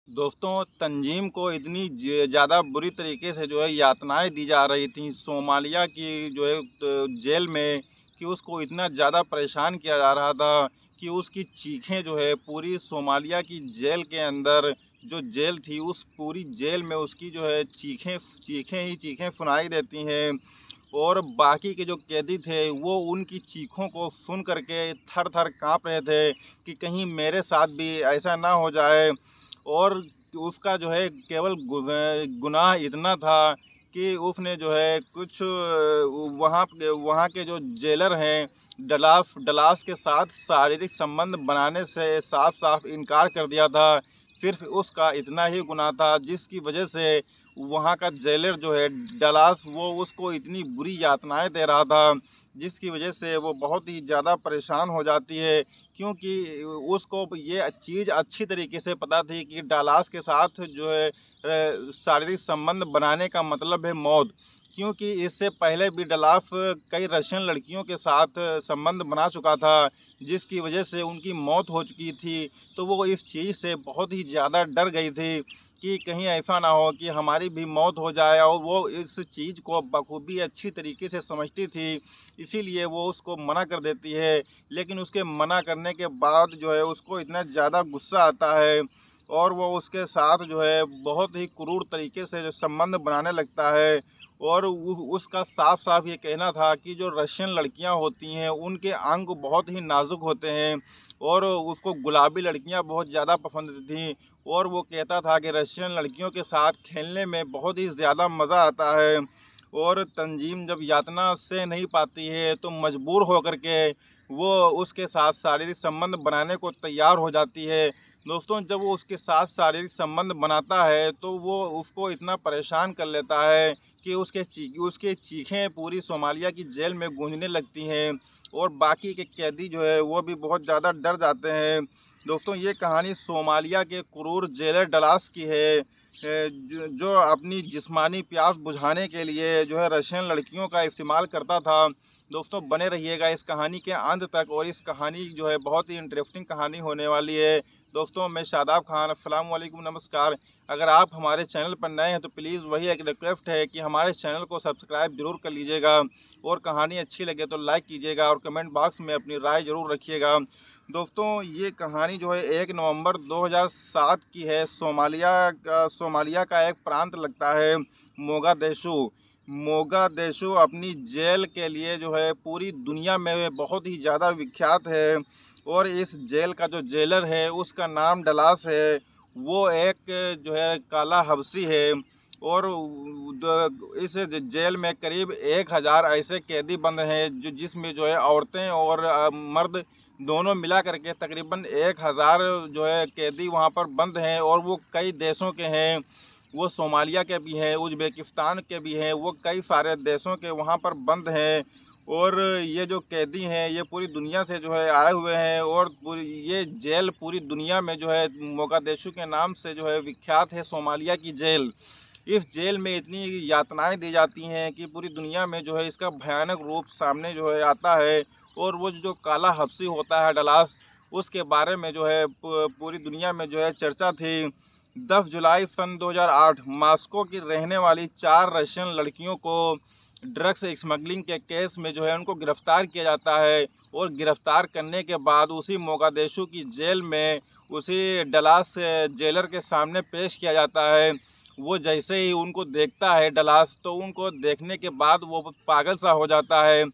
दोस्तों, तंजीम को इतनी ज़्यादा बुरी तरीके से जो है यातनाएँ दी जा रही थीं सोमालिया की जो है जेल में, कि उसको इतना ज़्यादा परेशान किया जा रहा था कि उसकी चीखें जो है पूरी सोमालिया की जेल के अंदर, जो जेल थी उस पूरी जेल में उसकी जो है चीखें चीखें ही चीखें सुनाई देती हैं। और बाकी के जो कैदी थे वो उनकी चीखों को सुन कर के थर-थर काँप रहे थे कि कहीं मेरे साथ भी ऐसा ना हो जाए। और उसका जो है केवल गुनाह इतना था कि उसने जो है कुछ वहाँ के जो जेलर हैं डलास के साथ शारीरिक संबंध बनाने से साफ-साफ इनकार कर दिया था। सिर्फ़ उसका इतना ही गुनाह था जिसकी वजह से वहाँ का जेलर जो है डलास वो उसको इतनी बुरी यातनाएँ दे रहा था, जिसकी वजह से वो बहुत ही ज़्यादा परेशान हो जाती है। क्योंकि उसको ये चीज़ अच्छी तरीके से पता थी कि डलास के साथ जो है शारीरिक संबंध बनाने का मतलब है मौत। क्योंकि इससे पहले भी डलास कई रशियन लड़कियों के साथ संबंध बना चुका था, जिसकी वजह से उनकी मौत हो चुकी थी। तो वो इस चीज़ से बहुत ही ज़्यादा डर गई थी कि कहीं ऐसा ना हो कि हमारी भी मौत हो जाए, और वो इस चीज़ को बखूबी अच्छी तरीके से समझती थी, इसीलिए वो उसको मना कर देती है। लेकिन उसके मना करने के बाद जो है उसको इतना ज़्यादा गुस्सा आता है और वो उसके साथ जो है बहुत ही क्रूर तरीके से जो संबंध बनाने लगता है। और उसका साफ-साफ ये कहना था कि जो रशियन लड़कियां होती हैं उनके अंग बहुत ही नाज़ुक होते हैं और उसको गुलाबी लड़कियां बहुत ज़्यादा पसंद थीं। और वो कहता था कि रशियन लड़कियों के साथ खेलने में बहुत ही ज़्यादा मज़ा आता है। और तंजीम जब यातना सह नहीं पाती है तो मजबूर होकर के वो उसके साथ शारीरिक संबंध बनाने को तैयार हो जाती है। दोस्तों, जब वो उसके साथ शारीरिक संबंध बनाता है तो वो उसको इतना परेशान कर लेता है कि उसके चीखें पूरी सोमालिया की जेल में गूंजने लगती हैं और बाकी के कैदी जो है वो भी बहुत ज़्यादा डर जाते हैं। दोस्तों, ये कहानी सोमालिया के क्रूर जेलर डलास की है, जो अपनी जिस्मानी प्यास बुझाने के लिए जो है रशियन लड़कियों का इस्तेमाल करता था। दोस्तों, बने रहिएगा इस कहानी के अंत तक, और इस कहानी जो है बहुत ही इंटरेस्टिंग कहानी होने वाली है। दोस्तों, मैं शादाब खान, अस्सलाम वालेकुम, नमस्कार। अगर आप हमारे चैनल पर नए हैं तो प्लीज़ वही एक रिक्वेस्ट है कि हमारे चैनल को सब्सक्राइब ज़रूर कर लीजिएगा, और कहानी अच्छी लगे तो लाइक कीजिएगा और कमेंट बॉक्स में अपनी राय ज़रूर रखिएगा। दोस्तों, ये कहानी जो है 1 नवंबर 2007 की है। सोमालिया का एक प्रांत लगता है मोगादिशु। मोगादिशु अपनी जेल के लिए जो है पूरी दुनिया में बहुत ही ज़्यादा विख्यात है, और इस जेल का जो जेलर है उसका नाम डलास है। वो एक जो है काला हबशी है, और इस जेल में करीब 1000 ऐसे कैदी बंद हैं जिसमें जो है औरतें और मर्द दोनों मिला करके तकरीबन 1000 जो है कैदी वहाँ पर बंद हैं, और वो कई देशों के हैं। वो सोमालिया के भी हैं, उज़्बेकिस्तान के भी हैं, वो कई सारे देशों के वहाँ पर बंद हैं। और ये जो कैदी हैं ये पूरी दुनिया से जो है आए हुए हैं, और पूरी ये जेल पूरी दुनिया में जो है मोगादिशु के नाम से जो है विख्यात है, सोमालिया की जेल। इस जेल में इतनी यातनाएँ दी जाती हैं कि पूरी दुनिया में जो है इसका भयानक रूप सामने जो है आता है। और वो जो काला हबशी होता है डलास, उसके बारे में जो है पूरी दुनिया में जो है चर्चा थी। 10 जुलाई सन 2008 मॉस्को की रहने वाली 4 रशियन लड़कियों को ड्रग्स स्मगलिंग के केस में जो है उनको गिरफ्तार किया जाता है, और गिरफ्तार करने के बाद उसी मोगादिशु की जेल में उसी डलास जेलर के सामने पेश किया जाता है। वो जैसे ही उनको देखता है डलास, तो उनको देखने के बाद वो पागल सा हो जाता है।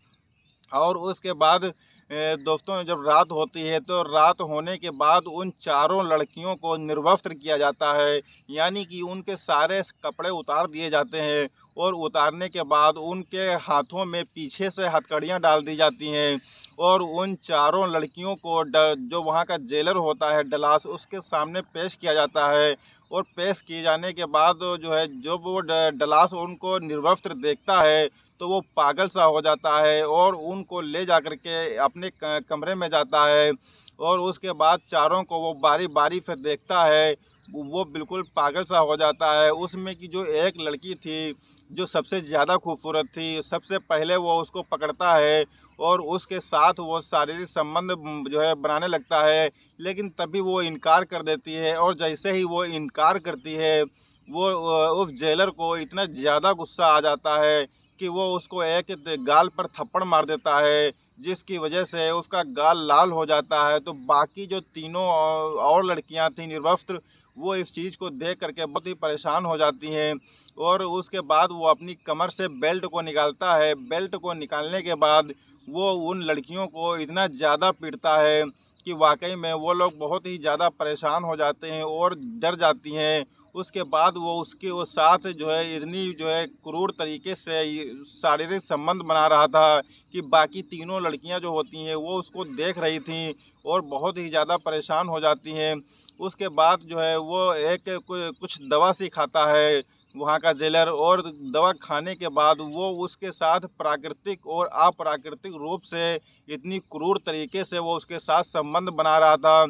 और उसके बाद दोस्तों, जब रात होती है तो रात होने के बाद उन चारों लड़कियों को निर्वस्त्र किया जाता है, यानी कि उनके सारे कपड़े उतार दिए जाते हैं, और उतारने के बाद उनके हाथों में पीछे से हथकड़ियाँ डाल दी जाती हैं, और उन चारों लड़कियों को जो वहाँ का जेलर होता है डलास, उसके सामने पेश किया जाता है। और पेश किए जाने के बाद जो है जब वो डलास उनको निर्वस्त्र देखता है तो वो पागल सा हो जाता है, और उनको ले जा कर के अपने कमरे में जाता है, और उसके बाद चारों को वो बारी बारी से देखता है। वो बिल्कुल पागल सा हो जाता है। उसमें की जो एक लड़की थी, जो सबसे ज़्यादा खूबसूरत थी, सबसे पहले वो उसको पकड़ता है और उसके साथ वो शारीरिक संबंध जो है बनाने लगता है, लेकिन तभी वो इनकार कर देती है और जैसे ही वो इनकार करती है, वो उस जेलर को इतना ज़्यादा गुस्सा आ जाता है कि वो उसको एक गाल पर थप्पड़ मार देता है, जिसकी वजह से उसका गाल लाल हो जाता है। तो बाकी जो तीनों और लड़कियां थीं निर्वस्त्र, वो इस चीज़ को देख करके बहुत ही परेशान हो जाती हैं और उसके बाद वो अपनी कमर से बेल्ट को निकालता है। बेल्ट को निकालने के बाद वो उन लड़कियों को इतना ज़्यादा पीटता है कि वाकई में वो लोग बहुत ही ज़्यादा परेशान हो जाते हैं और डर जाती हैं। उसके बाद वो उसके वो साथ जो है इतनी जो है क्रूर तरीके से शारीरिक संबंध बना रहा था कि बाकी तीनों लड़कियां जो होती हैं वो उसको देख रही थीं और बहुत ही ज़्यादा परेशान हो जाती हैं। उसके बाद जो है वो एक कुछ दवा सी खाता है वहाँ का जेलर, और दवा खाने के बाद वो उसके साथ प्राकृतिक और अप्राकृतिक रूप से इतनी क्रूर तरीके से वो उसके साथ संबंध बना रहा था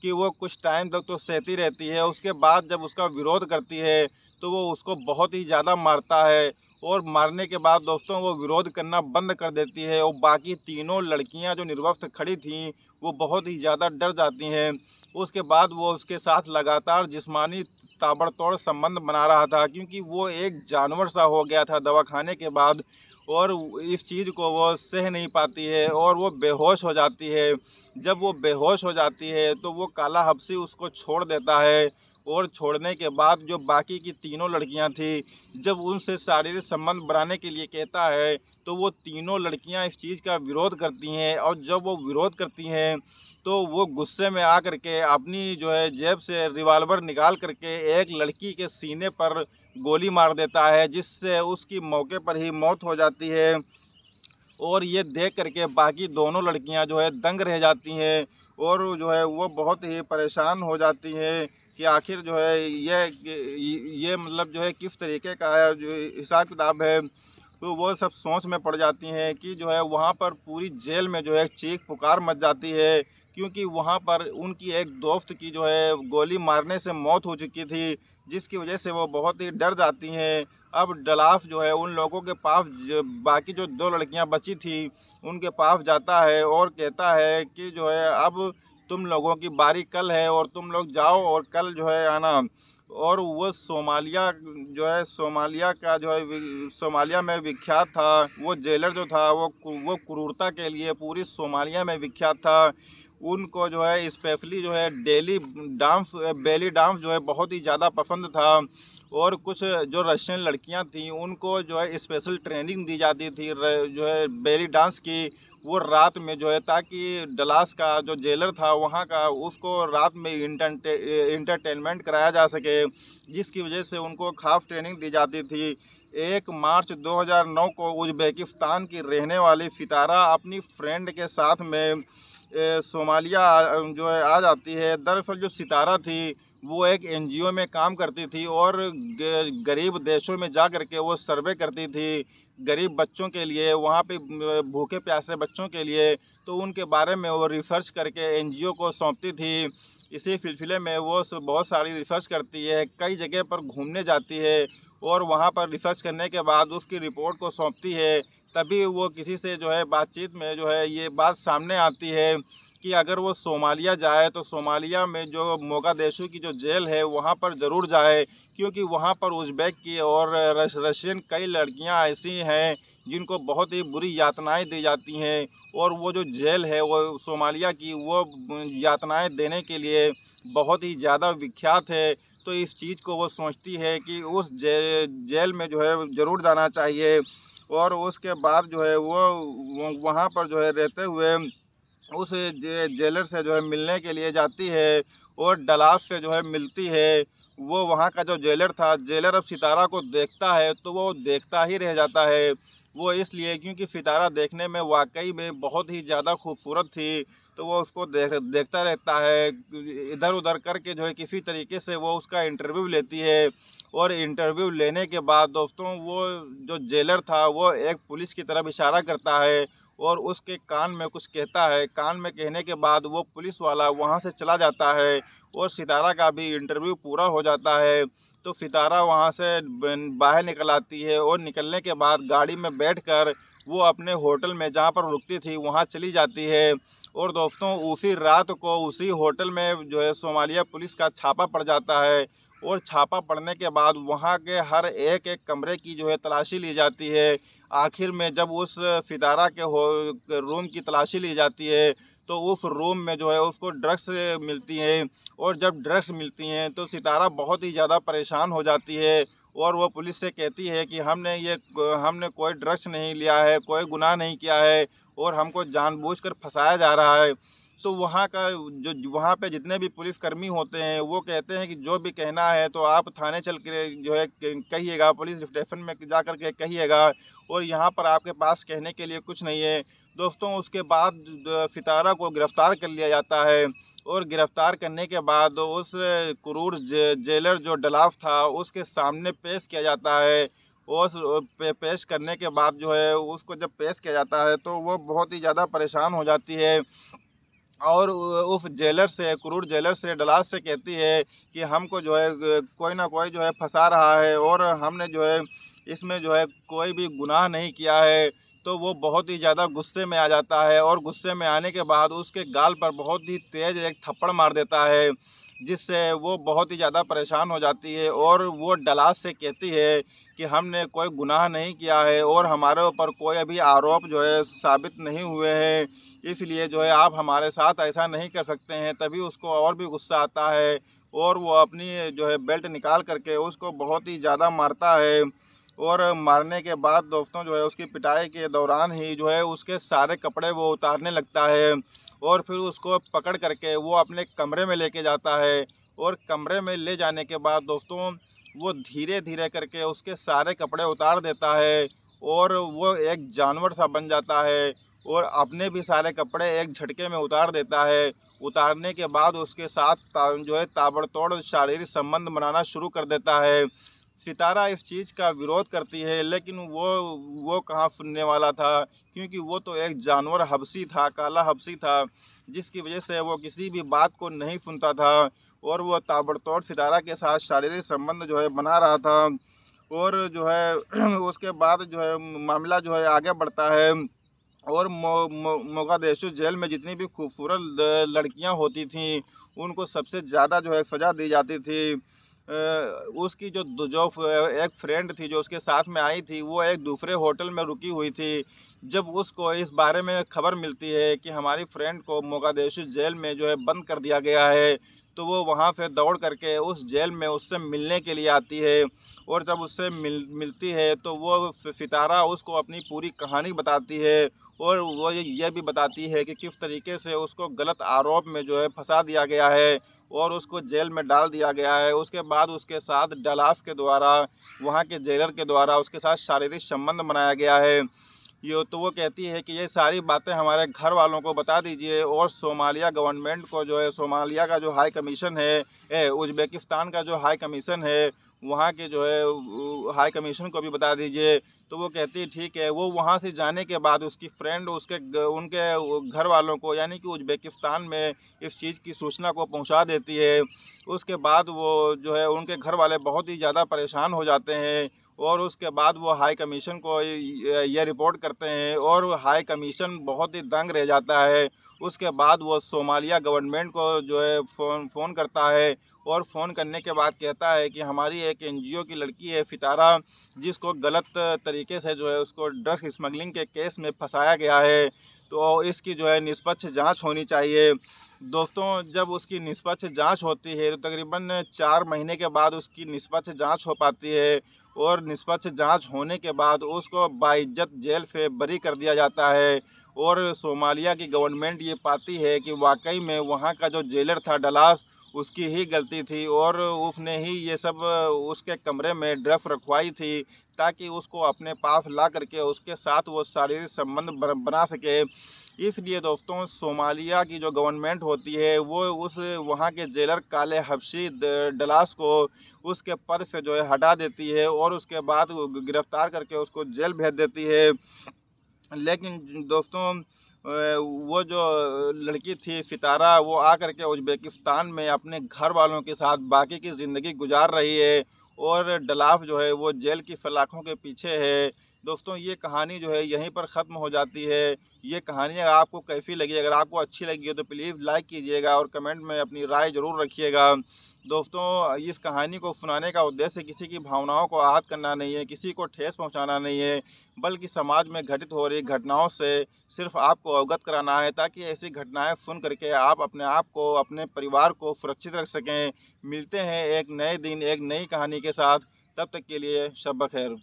कि वो कुछ टाइम तक तो सहती रहती है। उसके बाद जब उसका विरोध करती है तो वो उसको बहुत ही ज़्यादा मारता है और मारने के बाद दोस्तों वो विरोध करना बंद कर देती है और बाकी तीनों लड़कियां जो निर्वस्त्र खड़ी थीं वो बहुत ही ज़्यादा डर जाती हैं। उसके बाद वो उसके साथ लगातार जिस्मानी ताबड़तोड़ संबंध बना रहा था क्योंकि वो एक जानवर सा हो गया था दवा खाने के बाद, और इस चीज़ को वो सह नहीं पाती है और वो बेहोश हो जाती है। जब वो बेहोश हो जाती है तो वो काला हबशी उसको छोड़ देता है और छोड़ने के बाद जो बाकी की तीनों लड़कियां थी, जब उनसे शारीरिक संबंध बनाने के लिए कहता है तो वो तीनों लड़कियां इस चीज़ का विरोध करती हैं और जब वो विरोध करती हैं तो वो गुस्से में आकर के अपनी जो है जेब से रिवॉल्वर निकाल करके एक लड़की के सीने पर गोली मार देता है, जिससे उसकी मौके पर ही मौत हो जाती है। और ये देख करके बाकी दोनों लड़कियां जो है दंग रह जाती हैं और जो है वो बहुत ही परेशान हो जाती हैं कि आखिर जो है ये मतलब जो है किस तरीके का है जो हिसाब किताब है। तो वो सब सोच में पड़ जाती हैं कि जो है वहाँ पर पूरी जेल में जो है चीख पुकार मच जाती है, क्योंकि वहाँ पर उनकी एक दोस्त की जो है गोली मारने से मौत हो चुकी थी, जिसकी वजह से वो बहुत ही डर जाती हैं। अब डलाफ जो है उन लोगों के पास बाकी जो दो लड़कियां बची थी उनके पास जाता है और कहता है कि जो है अब तुम लोगों की बारी कल है और तुम लोग जाओ और कल जो है आना। और वो सोमालिया जो है सोमालिया का जो है सोमालिया में विख्यात था। वो जेलर जो था वो क्रूरता के लिए पूरी सोमालिया में विख्यात था। उनको जो है स्पेशली जो है डेली डांस बेली डांस जो है बहुत ही ज़्यादा पसंद था और कुछ जो रशियन लड़कियां थीं उनको जो है स्पेशल ट्रेनिंग दी जाती थी जो है बेली डांस की। वो रात में जो है ताकि डलास का जो जेलर था वहाँ का उसको रात में इंटरटेनमेंट कराया जा सके, जिसकी वजह से उनको खास ट्रेनिंग दी जाती थी। 1 मार्च 2009 को उज़्बेकिस्तान की रहने वाली सितारा अपनी फ्रेंड के साथ में सोमालिया जो है आ जाती है। दरअसल जो सितारा थी वो एक एनजीओ में काम करती थी और गरीब देशों में जा कर के वो सर्वे करती थी गरीब बच्चों के लिए, वहाँ पे भूखे प्यासे बच्चों के लिए। तो उनके बारे में वो रिसर्च करके एनजीओ को सौंपती थी। इसी सिलसिले में वो बहुत सारी रिसर्च करती है, कई जगह पर घूमने जाती है और वहाँ पर रिसर्च करने के बाद उसकी रिपोर्ट को सौंपती है। तभी वो किसी से जो है बातचीत में जो है ये बात सामने आती है कि अगर वो सोमालिया जाए तो सोमालिया में जो मोगादेशु की जो जेल है वहाँ पर ज़रूर जाए, क्योंकि वहाँ पर उज़्बेक की और रशियन कई लड़कियाँ ऐसी हैं जिनको बहुत ही बुरी यातनाएं दी जाती हैं और वो जो जेल है वो सोमालिया की वो यातनाएं देने के लिए बहुत ही ज़्यादा विख्यात है। तो इस चीज़ को वो सोचती है कि उस जेल में जो है ज़रूर जाना चाहिए और उसके बाद जो है वो वहाँ पर जो है रहते हुए उस जेलर से जो है मिलने के लिए जाती है और डलास से जो है मिलती है। वो वहाँ का जो जेलर था, जेलर अब सितारा को देखता है तो वो देखता ही रह जाता है। वो इसलिए क्योंकि सितारा देखने में वाकई में बहुत ही ज़्यादा खूबसूरत थी, तो वो उसको देखता रहता है। इधर उधर करके जो है किसी तरीके से वो उसका इंटरव्यू लेती है और इंटरव्यू लेने के बाद दोस्तों वो जो जेलर था वो एक पुलिस की तरफ इशारा करता है और उसके कान में कुछ कहता है। कान में कहने के बाद वो पुलिस वाला वहाँ से चला जाता है और सितारा का भी इंटरव्यू पूरा हो जाता है। तो सितारा वहाँ से बाहर निकल आती है और निकलने के बाद गाड़ी में बैठकर वो अपने होटल में जहाँ पर रुकती थी वहाँ चली जाती है। और दोस्तों उसी रात को उसी होटल में जो है सोमालिया पुलिस का छापा पड़ जाता है। और छापा पड़ने के बाद वहाँ के हर एक एक कमरे की जो है तलाशी ली जाती है। आखिर में जब उस सितारा के रूम की तलाशी ली जाती है तो उस रूम में जो है उसको ड्रग्स मिलती हैं। और जब ड्रग्स मिलती हैं तो सितारा बहुत ही ज़्यादा परेशान हो जाती है और वो पुलिस से कहती है कि हमने कोई ड्रग्स नहीं लिया है, कोई गुनाह नहीं किया है और हमको जानबूझकर फंसाया जा रहा है। तो वहाँ का जो वहाँ पे जितने भी पुलिसकर्मी होते हैं वो कहते हैं कि जो भी कहना है तो आप थाने चल के जो है कहिएगा, पुलिस स्टेशन में जा कर के कहिएगा और यहाँ पर आपके पास कहने के लिए कुछ नहीं है। दोस्तों उसके बाद सितारा को गिरफ़्तार कर लिया जाता है और गिरफ़्तार करने के बाद उस क्रूर जेलर जो डलाफ था उसके सामने पेश किया जाता है। उस पेश करने के बाद जो है उसको जब पेश किया जाता है तो वो बहुत ही ज़्यादा परेशान हो जाती है और उस जेलर से क्रूर जेलर से डलास से कहती है कि हमको जो है कोई ना कोई जो है फंसा रहा है और हमने जो है इसमें जो है कोई भी गुनाह नहीं किया है। तो वो बहुत ही ज़्यादा गुस्से में आ जाता है और गुस्से में आने के बाद उसके गाल पर बहुत ही तेज़ एक थप्पड़ मार देता है, जिससे वो बहुत ही ज़्यादा परेशान हो जाती है और वो डलास से कहती है कि हमने कोई गुनाह नहीं किया है और हमारे ऊपर कोई अभी आरोप जो है साबित नहीं हुए हैं, इसलिए जो है आप हमारे साथ ऐसा नहीं कर सकते हैं। तभी उसको और भी गुस्सा आता है और वो अपनी जो है बेल्ट निकाल करके उसको बहुत ही ज़्यादा मारता है। और मारने के बाद दोस्तों जो है उसकी पिटाई के दौरान ही जो है उसके सारे कपड़े वो उतारने लगता है और फिर उसको पकड़ करके वो अपने कमरे में लेके जाता है। और कमरे में ले जाने के बाद दोस्तों वो धीरे धीरे करके उसके सारे कपड़े उतार देता है और वो एक जानवर सा बन जाता है और अपने भी सारे कपड़े एक झटके में उतार देता है। उतारने के बाद उसके साथ जो है ताबड़तोड़ शारीरिक संबंध बनाना शुरू कर देता है। सितारा इस चीज़ का विरोध करती है लेकिन वो कहाँ सुनने वाला था, क्योंकि वो तो एक जानवर हबशी था, काला हबशी था, जिसकी वजह से वो किसी भी बात को नहीं सुनता था और वो ताबड़तोड़ सितारा के साथ शारीरिक संबंध जो है बना रहा था। और जो है उसके बाद जो है मामला जो है आगे बढ़ता है और मोगादेशु जेल में जितनी भी खूबसूरत लड़कियां होती थीं उनको सबसे ज़्यादा जो है सज़ा दी जाती थी। उसकी एक फ्रेंड थी जो उसके साथ में आई थी वो एक दूसरे होटल में रुकी हुई थी। जब उसको इस बारे में खबर मिलती है कि हमारी फ्रेंड को मोगादेशु जेल में जो है बंद कर दिया गया है तो वो वहाँ से दौड़ करके उस जेल में उससे मिलने के लिए आती है। और जब उससे मिलती है तो वो सितारा उसको अपनी पूरी कहानी बताती है और वो ये भी बताती है कि किस तरीके से उसको गलत आरोप में जो है फंसा दिया गया है और उसको जेल में डाल दिया गया है। उसके बाद उसके साथ डलास के द्वारा, वहाँ के जेलर के द्वारा उसके साथ शारीरिक संबंध बनाया गया है। ये तो वो कहती है कि ये सारी बातें हमारे घर वालों को बता दीजिए और सोमालिया गवर्नमेंट को जो है, सोमालिया का जो हाई कमीशन है, उज़्बेकिस्तान का जो हाई कमीशन है वहाँ के जो है हाई कमीशन को भी बता दीजिए। तो वो कहती है ठीक है। वो वहाँ से जाने के बाद उसकी फ्रेंड उनके घर वालों को यानी कि उज़्बेकिस्तान में इस चीज़ की सूचना को पहुँचा देती है। उसके बाद वो जो है उनके घर वाले बहुत ही ज़्यादा परेशान हो जाते हैं और उसके बाद वो हाई कमीशन को ये रिपोर्ट करते हैं और हाई कमीशन बहुत ही दंग रह जाता है। उसके बाद वो सोमालिया गवर्नमेंट को जो है फ़ोन करता है और फ़ोन करने के बाद कहता है कि हमारी एक एनजीओ की लड़की है सितारा, जिसको गलत तरीके से जो है उसको ड्रग्स स्मगलिंग के केस में फंसाया गया है, तो इसकी जो है निष्पक्ष जांच होनी चाहिए। दोस्तों जब उसकी निष्पक्ष जांच होती है तो तकरीबन 4 महीने के बाद उसकी निष्पक्ष जांच हो पाती है और निष्पक्ष जांच होने के बाद उसको बाइज्जत जेल से बरी कर दिया जाता है। और सोमालिया की गवर्नमेंट ये पाती है कि वाकई में वहाँ का जो जेलर था डलास, उसकी ही गलती थी और उसने ही ये सब उसके कमरे में ड्रग्स रखवाई थी ताकि उसको अपने पास ला करके उसके साथ वो शारीरिक संबंध बना सके। इसलिए दोस्तों सोमालिया की जो गवर्नमेंट होती है वो उस वहाँ के जेलर काले हबशी डलास को उसके पद से जो है हटा देती है और उसके बाद गिरफ्तार करके उसको जेल भेज देती है। लेकिन दोस्तों वो जो लड़की थी सितारा, वो आकर के उज़्बेकिस्तान में अपने घर वालों के साथ बाकी की ज़िंदगी गुजार रही है और डलाफ जो है वो जेल की सलाखों के पीछे है। दोस्तों ये कहानी जो है यहीं पर ख़त्म हो जाती है। ये कहानी अगर आपको कैसी लगी, अगर आपको अच्छी लगी हो तो प्लीज़ लाइक कीजिएगा और कमेंट में अपनी राय ज़रूर रखिएगा। दोस्तों इस कहानी को सुनाने का उद्देश्य किसी की भावनाओं को आहत करना नहीं है, किसी को ठेस पहुँचाना नहीं है, बल्कि समाज में घटित हो रही घटनाओं से सिर्फ आपको अवगत कराना है, ताकि ऐसी घटनाएं सुन करके आप अपने आप को, अपने परिवार को सुरक्षित रख सकें। मिलते हैं एक नए दिन, एक नई कहानी के साथ। तब तक के लिए शब बख़ैर।